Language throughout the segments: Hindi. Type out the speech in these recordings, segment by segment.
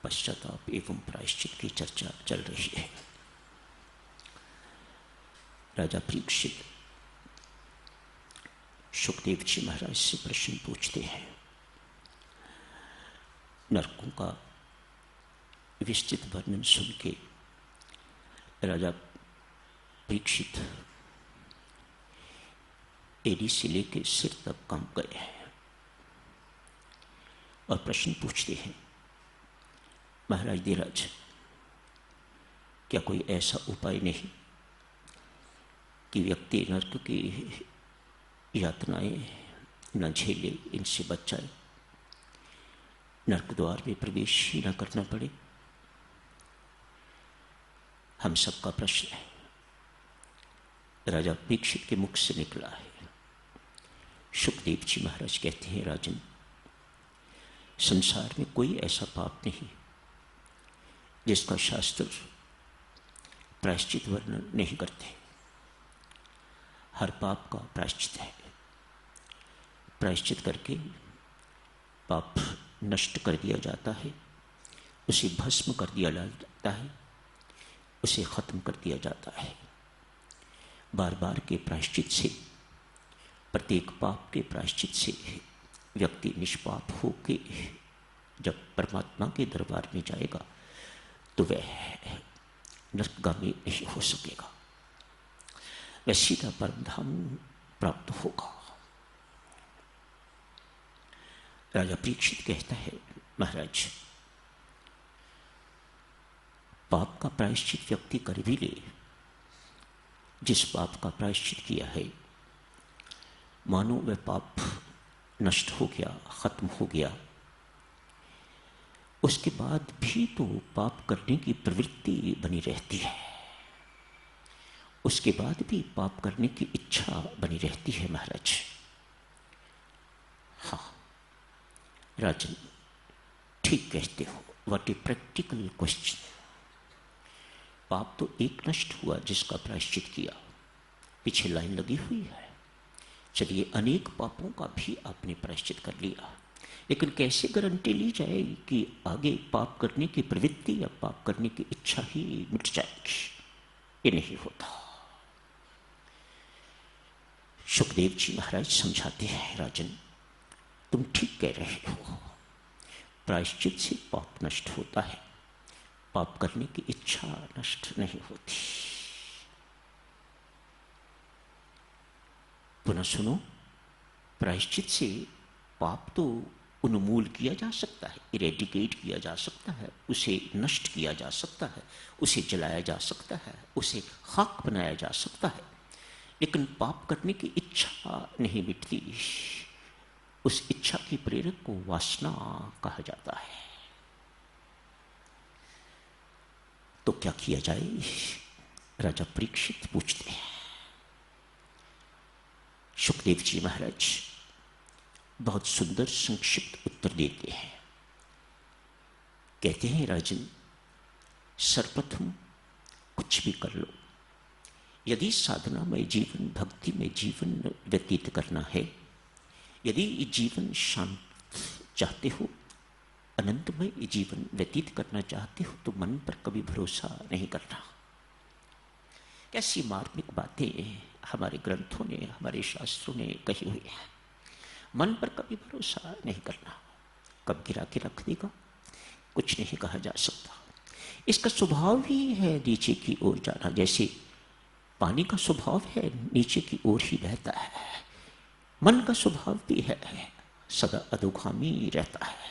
पश्चाताप एवं प्रायश्चित की चर्चा चल रही है। राजा परीक्षित सुखदेव जी महाराज से प्रश्न पूछते हैं। नरकों का विस्तृत वर्णन सुन के राजा परीक्षित एड़ी से लेकर सिर तक कांप गए हैं और प्रश्न पूछते हैं, महाराज धीराज, क्या कोई ऐसा उपाय नहीं कि व्यक्ति नरक की यातनाएं न झेले, इनसे बच जाए, नरक द्वार में प्रवेश ही न करना पड़े? हम सबका प्रश्न है, राजा परीक्षित के मुख से निकला है। सुखदेव जी महाराज कहते हैं, राजन, संसार में कोई ऐसा पाप नहीं जिसका शास्त्र प्रायश्चित वर्णन नहीं करते। हर पाप का प्रायश्चित है। प्रायश्चित करके पाप नष्ट कर दिया जाता है, उसे भस्म कर दिया जाता है, उसे खत्म कर दिया जाता है। बार बार के प्रायश्चित से, प्रत्येक पाप के प्रायश्चित से व्यक्ति निष्पाप होके जब परमात्मा के दरबार में जाएगा तो वह नरकगामी नहीं हो सकेगा, वह सीधा परमधाम प्राप्त होगा। राजा परीक्षित कहता है, महाराज, पाप का प्रायश्चित व्यक्ति कर भी ले, जिस पाप का प्रायश्चित किया है मानो वह पाप नष्ट हो गया, खत्म हो गया, उसके बाद भी तो पाप करने की प्रवृत्ति बनी रहती है, उसके बाद भी पाप करने की इच्छा बनी रहती है। महाराज, हाँ राजन, ठीक कहते हो। What a practical question. पाप तो एक नष्ट हुआ जिसका प्रायश्चित किया, पीछे लाइन लगी हुई है। चलिए, अनेक पापों का भी आपने प्रायश्चित कर लिया, लेकिन कैसे गारंटी ली जाए कि आगे पाप करने की प्रवृत्ति या पाप करने की इच्छा ही मिट जाएगी? ये नहीं होता। सुखदेव जी महाराज समझाते हैं, राजन, तुम ठीक कह रहे हो, प्रायश्चित से पाप नष्ट होता है, पाप करने की इच्छा नष्ट नहीं होती। पुनः सुनो, प्रायश्चित से पाप तो उन्मूल किया जा सकता है, इरेडिकेट किया जा सकता है, उसे नष्ट किया जा सकता है, उसे जलाया जा सकता है, उसे खाक बनाया जा सकता है, लेकिन पाप करने की इच्छा नहीं मिटती। उस इच्छा की प्रेरक को वासना कहा जाता है। तो क्या किया जाए? राजा परीक्षित पूछते हैं। सुखदेव जी महाराज बहुत सुंदर संक्षिप्त उत्तर देते हैं। कहते हैं, राजन, सर्वप्रथम कुछ भी कर लो, यदि साधना में जीवन, भक्ति में जीवन व्यतीत करना है, यदि जीवन शांत चाहते हो, अनंतमय जीवन व्यतीत करना चाहते हो, तो मन पर कभी भरोसा नहीं करना। कैसी मार्मिक बातें हमारे ग्रंथों ने, हमारे शास्त्रों ने कही हुई है। मन पर कभी भरोसा नहीं करना, कब गिरा के रख देगा, कुछ नहीं कहा जा सकता। इसका स्वभाव ही है नीचे की ओर जाना, जैसे पानी का स्वभाव है नीचे की ओर ही बहता है, मन का स्वभाव भी है सदा अधोगामी रहता है।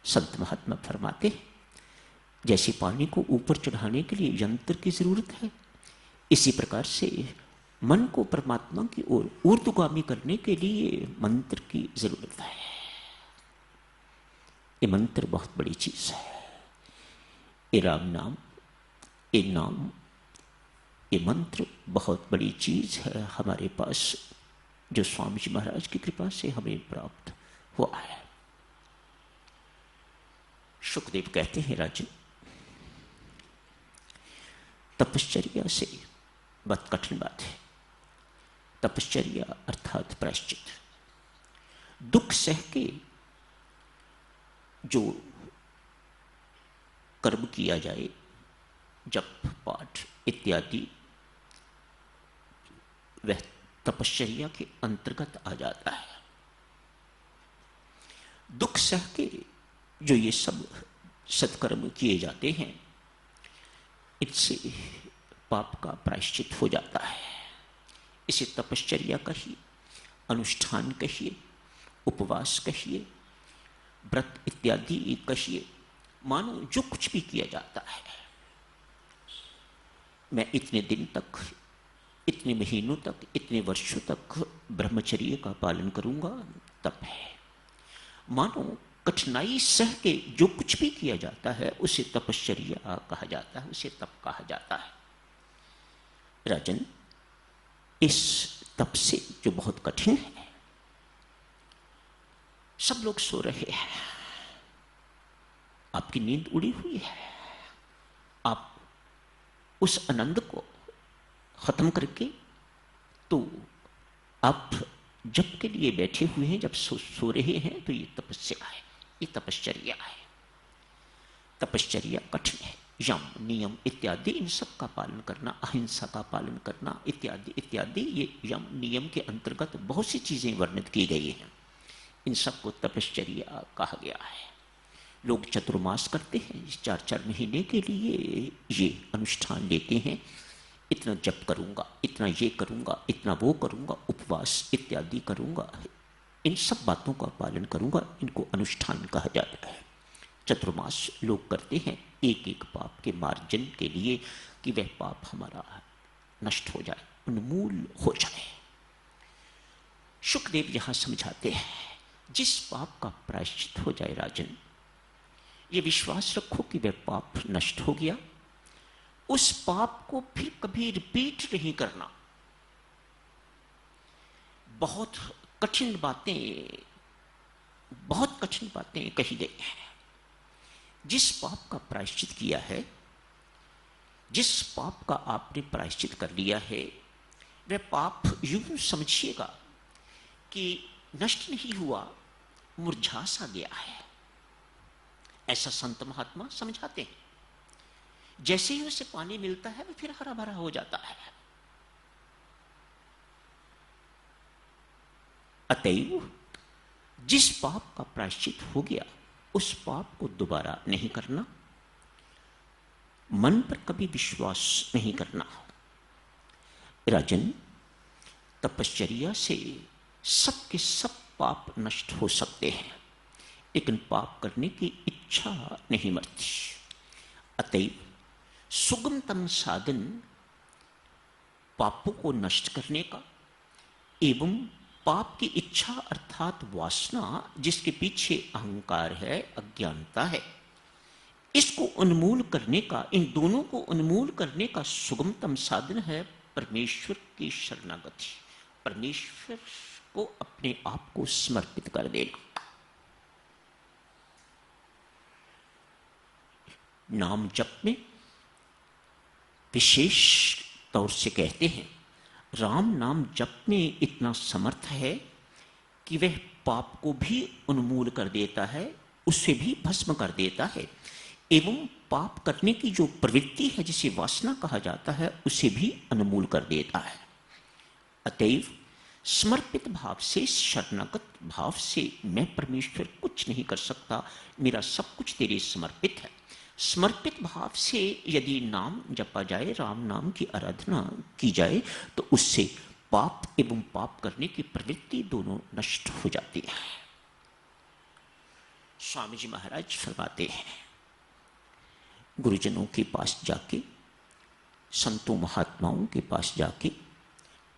संत महात्मा फरमाते, जैसे पानी को ऊपर चढ़ाने के लिए यंत्र की जरूरत है, इसी प्रकार से मन को परमात्मा की ओर ऊर्ध्वगामी करने के लिए मंत्र की जरूरत है। ये मंत्र बहुत बड़ी चीज है। ये राम नाम, ये नाम, ये मंत्र बहुत बड़ी चीज है हमारे पास, जो स्वामी जी महाराज की कृपा से हमें प्राप्त हुआ है। सुखदेव कहते हैं, राजन, तपश्चर्या से बहुत कठिन बात है। तपश्चर्या अर्थात प्रायश्चित, दुख सह के जो कर्म किया जाए, जप पाठ इत्यादि, वह तपश्चर्या के अंतर्गत आ जाता है। दुख सह के जो ये सब सत्कर्म किए जाते हैं, इससे पाप का प्रायश्चित हो जाता है। इसे तपश्चर्या कहिए, अनुष्ठान कहिए, उपवास कहिए, व्रत इत्यादि कहिए, मानो जो कुछ भी किया जाता है, मैं इतने दिन तक, इतने महीनों तक, इतने वर्षों तक ब्रह्मचर्य का पालन करूंगा, तब है। मानो कठिनाई सह के जो कुछ भी किया जाता है उसे तपश्चर्या कहा जाता है, उसे तप कहा जाता है। राजन, इस तप से जो बहुत कठिन है, सब लोग सो रहे हैं, आपकी नींद उड़ी हुई है, आप उस आनंद को खत्म करके तो आप जप के लिए बैठे हुए हैं, जब सो रहे हैं, तो ये तपस्या है, ये तपश्चर्या है। तपश्चर्या कठिन है। यम नियम इत्यादि इन सब का पालन करना, अहिंसा का पालन करना इत्यादि इत्यादि, ये यम नियम के अंतर्गत बहुत सी चीजें वर्णित की गई हैं। इन सबको तपश्चर्या कहा गया है। लोग चतुर्मास करते हैं, 4-4 महीने के लिए ये अनुष्ठान लेते हैं, इतना जप करूंगा, इतना ये करूंगा, इतना वो करूंगा, उपवास इत्यादि करूंगा, इन सब बातों का पालन करूंगा, इनको अनुष्ठान कहा जाता है। चतुर्मास लोग करते हैं एक एक पाप के मार्जन के लिए, कि वह पाप हमारा नष्ट हो जाए, उन्मूल हो जाए। शुकदेव यहां समझाते हैं, जिस पाप का प्रायश्चित हो जाए राजन, ये विश्वास रखो कि वह पाप नष्ट हो गया, उस पाप को फिर कभी रिपीट नहीं करना। बहुत कठिन बातें कही गई हैं। जिस पाप का प्रायश्चित किया है, जिस पाप का आपने प्रायश्चित कर लिया है, वह पाप यूं समझिएगा कि नष्ट नहीं हुआ, मुरझा सा गया है। ऐसा संत महात्मा समझाते हैं। जैसे ही उसे पानी मिलता है, वह फिर हरा भरा हो जाता है। अतएव जिस पाप का प्रायश्चित हो गया, उस पाप को दोबारा नहीं करना, मन पर कभी विश्वास नहीं करना। राजन, तपश्चर्या से सब के सब पाप नष्ट हो सकते हैं, लेकिन पाप करने की इच्छा नहीं मरती। अतएव सुगमतम साधन पापों को नष्ट करने का एवं पाप की इच्छा अर्थात वासना, जिसके पीछे अहंकार है, अज्ञानता है, इसको उन्मूल करने का, इन दोनों को उन्मूल करने का सुगमतम साधन है परमेश्वर की शरणागति, परमेश्वर को अपने आप को समर्पित कर देना। नाम जप में विशेष तौर से कहते हैं, राम नाम जप में इतना समर्थ है कि वह पाप को भी उन्मूल कर देता है, उसे भी भस्म कर देता है, एवं पाप करने की जो प्रवृत्ति है, जिसे वासना कहा जाता है, उसे भी उन्मूल कर देता है। अतएव समर्पित भाव से, शरणागत भाव से, मैं परमेश्वर कुछ नहीं कर सकता, मेरा सब कुछ तेरे समर्पित है, समर्पित भाव से यदि नाम जपा जाए, राम नाम की आराधना की जाए, तो उससे पाप एवं पाप करने की प्रवृत्ति दोनों नष्ट हो जाती है। स्वामी जी महाराज फरमाते हैं, गुरुजनों के पास जाके, संतों महात्माओं के पास जाके,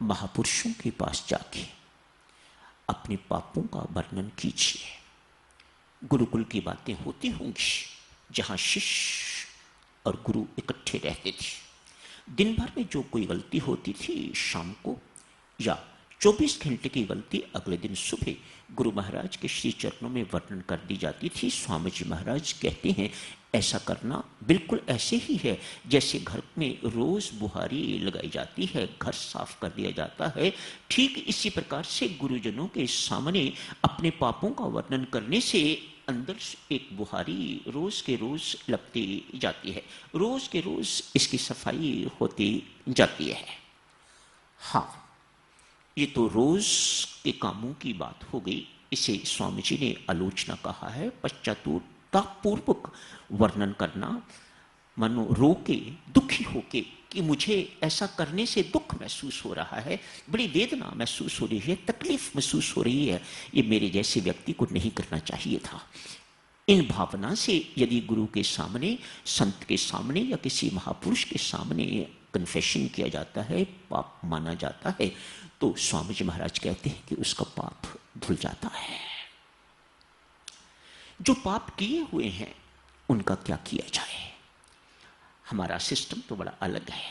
महापुरुषों के पास जाके अपने पापों का वर्णन कीजिए। गुरुकुल की बातें होती होंगी, जहां शिष्य और गुरु इकट्ठे रहते थे। दिन भर में जो कोई गलती होती थी, शाम को या 24 घंटे की गलती अगले दिन सुबह गुरु महाराज के श्री चरणों में वर्णन कर दी जाती थी। स्वामी जी महाराज कहते हैं, ऐसा करना बिल्कुल ऐसे ही है जैसे घर में रोज बुहारी लगाई जाती है, घर साफ कर दिया जाता है। ठीक इसी प्रकार से गुरुजनों के सामने अपने पापों का वर्णन करने से अंदर एक बुहारी रोज के रोज लगती जाती है, रोज के रोज इसकी सफाई होती जाती है। हाँ, ये तो रोज के कामों की बात हो गई। इसे स्वामी जी ने आलोचना कहा है, पश्चातापूर्वक वर्णन करना, मानो रो के, दुखी होके कि मुझे ऐसा करने से दुख महसूस हो रहा है, बड़ी वेदना महसूस हो रही है, तकलीफ महसूस हो रही है, ये मेरे जैसे व्यक्ति को नहीं करना चाहिए था। इन भावना से यदि गुरु के सामने, संत के सामने या किसी महापुरुष के सामने कन्फेशन किया जाता है, पाप माना जाता है, तो स्वामी जी महाराज कहते हैं कि उसका पाप धुल जाता है। जो पाप किए हुए हैं उनका क्या किया जाए? हमारा सिस्टम तो बड़ा अलग है।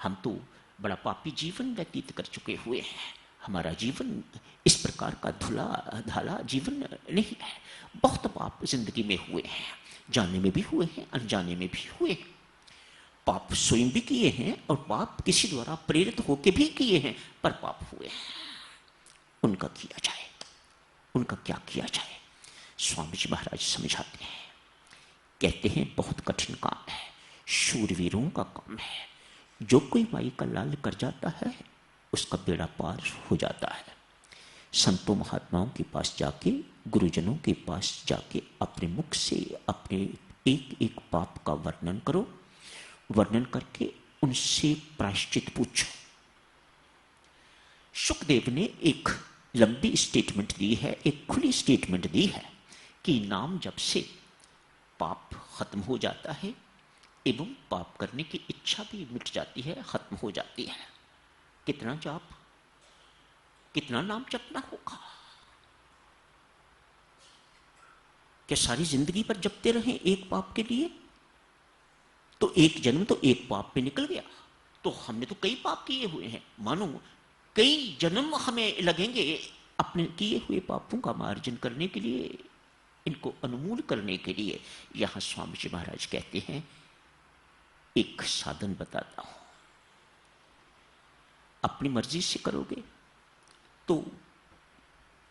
हम तो बड़ा पापी जीवन व्यतीत कर चुके हुए हैं। हमारा जीवन इस प्रकार का धुला धाला जीवन नहीं है। बहुत पाप जिंदगी में हुए हैं, जाने में भी हुए हैं, अनजाने में भी हुए हैं। पाप स्वयं भी किए हैं और पाप किसी द्वारा प्रेरित होकर भी किए हैं, पर पाप हुए हैं। उनका किया जाए, उनका क्या किया जाए? स्वामी जी महाराज समझाते हैं, कहते हैं बहुत कठिन काम है, शूरवीरों का काम है। जो कोई माई का लाल कर जाता है उसका बेड़ा पार हो जाता है। संतों महात्माओं के पास जाके, गुरुजनों के पास जाके अपने मुख से अपने एक एक पाप का वर्णन करो, वर्णन करके उनसे प्रायश्चित पूछो। शुकदेव ने एक लंबी स्टेटमेंट दी है, एक खुली स्टेटमेंट दी है कि नाम जप से पाप खत्म हो जाता है एवं पाप करने की इच्छा भी मिट जाती है, खत्म हो जाती है। कितना जाप, कितना नाम जपना होगा? क्या सारी जिंदगी पर जपते रहें एक पाप के लिए? तो एक जन्म तो एक पाप पे निकल गया। तो हमने तो कई पाप किए हुए हैं, मानो कई जन्म हमें लगेंगे अपने किए हुए पापों का मार्जन करने के लिए, इनको अनुमूल करने के लिए। यहां स्वामी जी महाराज कहते हैं एक साधन बताता हूं, अपनी मर्जी से करोगे तो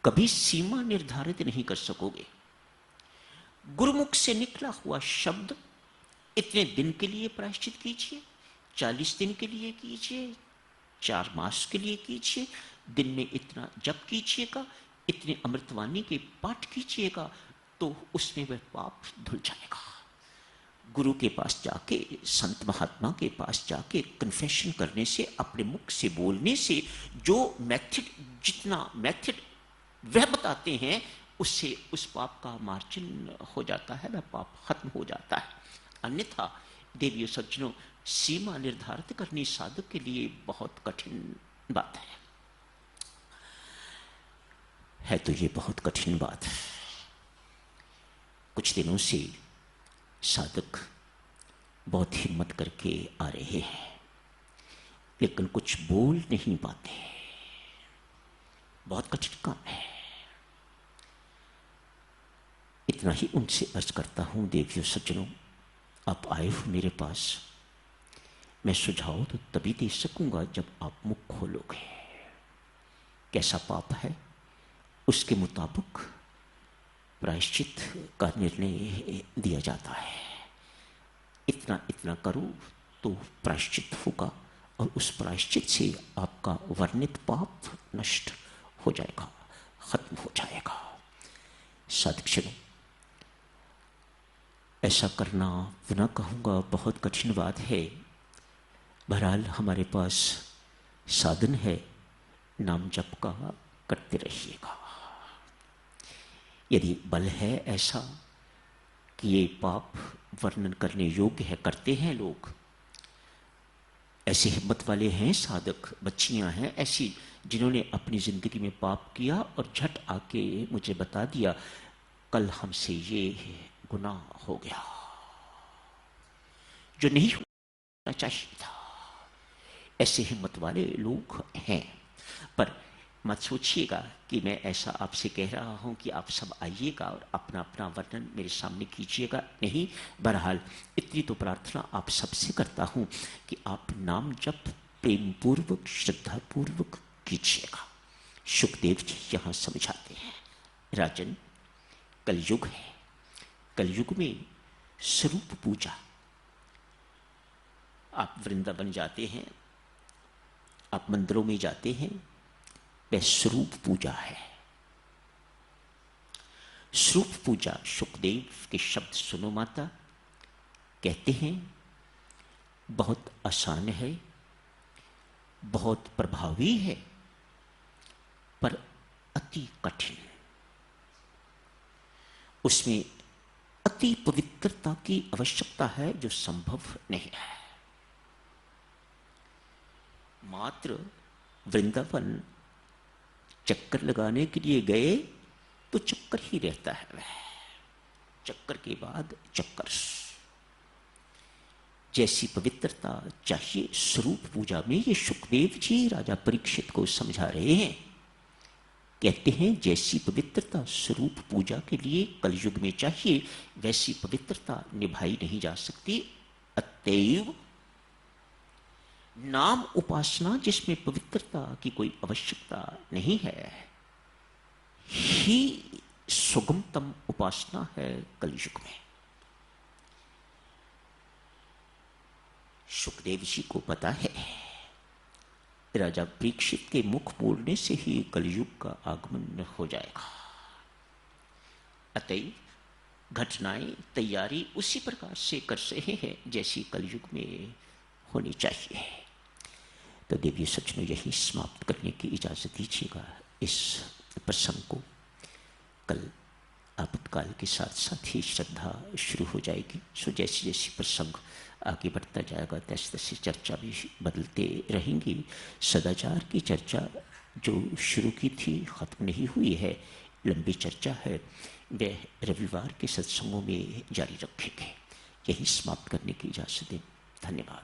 कभी सीमा निर्धारित नहीं कर सकोगे। गुरुमुख से निकला हुआ शब्द, इतने दिन के लिए प्रायश्चित कीजिए, 40 दिन के लिए कीजिए, 4 मास के लिए कीजिए, दिन में इतना जप कीजिएगा, इतने अमृतवाणी के पाठ कीजिएगा, तो उसमें वह पाप धुल जाएगा। गुरु के पास जाके, संत महात्मा के पास जाके कन्फेशन करने से, अपने मुख से बोलने से, जो मेथड, जितना मेथड वह बताते हैं, उससे उस पाप का मार्जन हो जाता है, वह पाप खत्म हो जाता है। अन्यथा देवियों सज्जनों, सीमा निर्धारित करनी साधक के लिए बहुत कठिन बात है तो ये बहुत कठिन बात है। कुछ दिनों से साधक बहुत हिम्मत करके आ रहे हैं, लेकिन कुछ बोल नहीं पाते, बहुत कठिन काम है। इतना ही उनसे अर्ज करता हूं, देवियों सज्जनों, आप आए हो मेरे पास, मैं सुझाव तो तभी दे सकूंगा जब आप मुख खोलोगे। कैसा पाप है उसके मुताबिक प्रायश्चित का निर्णय दिया जाता है। इतना इतना करो तो प्रायश्चित होगा और उस प्रायश्चित से आपका वर्णित पाप नष्ट हो जाएगा, खत्म हो जाएगा। साधक, ऐसा करना न कहूँगा बहुत कठिन बात है। बहरहाल हमारे पास साधन है, नाम जप का करते रहिएगा। यदि बल है ऐसा कि ये पाप वर्णन करने योग्य है, करते हैं लोग, ऐसे हिम्मत वाले हैं साधक, बच्चियां हैं ऐसी जिन्होंने अपनी जिंदगी में पाप किया और झट आके मुझे बता दिया कल हमसे ये गुनाह हो गया, जो नहीं होना चाहिए था। ऐसे हिम्मत वाले लोग हैं। पर मत सोचिएगा कि मैं ऐसा आपसे कह रहा हूं कि आप सब आइएगा और अपना अपना वर्णन मेरे सामने कीजिएगा, नहीं। बहरहाल इतनी तो प्रार्थना आप सबसे करता हूं कि आप नाम जप प्रेम पूर्वक, श्रद्धा पूर्वक कीजिएगा। सुखदेव जी यहां समझाते हैं, राजन, कलयुग है। कलयुग में स्वरूप पूजा, आप वृंदावन जाते हैं, आप मंदिरों में जाते हैं, वह स्वरूप पूजा है। स्वरूप पूजा, सुखदेव के शब्द सुनो माता, कहते हैं बहुत आसान है, बहुत प्रभावी है, पर अति कठिन। उसमें अति पवित्रता की आवश्यकता है जो संभव नहीं है। मात्र वृंदावन चक्कर लगाने के लिए गए तो चक्कर ही रहता है, वह चक्कर के बाद चक्कर। जैसी पवित्रता चाहिए स्वरूप पूजा में, ये सुखदेव जी राजा परीक्षित को समझा रहे हैं। कहते हैं जैसी पवित्रता स्वरूप पूजा के लिए कलयुग में चाहिए, वैसी पवित्रता निभाई नहीं जा सकती। अतएव नाम उपासना, जिसमें पवित्रता की कोई आवश्यकता नहीं है, ही सुगमतम उपासना है कलयुग में। सुखदेव जी को पता है राजा परीक्षित के मुख बोलने से ही कलयुग का आगमन हो जाएगा। अतएव घटनाएं, तैयारी उसी प्रकार से कर रहे हैं जैसी कलयुग में होनी चाहिए। तो देवी सचमुच यही समाप्त करने की इजाजत दीजिएगा इस प्रसंग को। कल आपातकाल के साथ साथ ही श्रद्धा शुरू हो जाएगी। सो जैसे जैसे प्रसंग आगे बढ़ता जाएगा तैसे तैसे चर्चा भी बदलते रहेंगी। सदाचार की चर्चा जो शुरू की थी ख़त्म नहीं हुई है, लंबी चर्चा है, वह रविवार के सत्संगों में जारी रखेंगे। यही समाप्त करने की इजाज़त दें। धन्यवाद।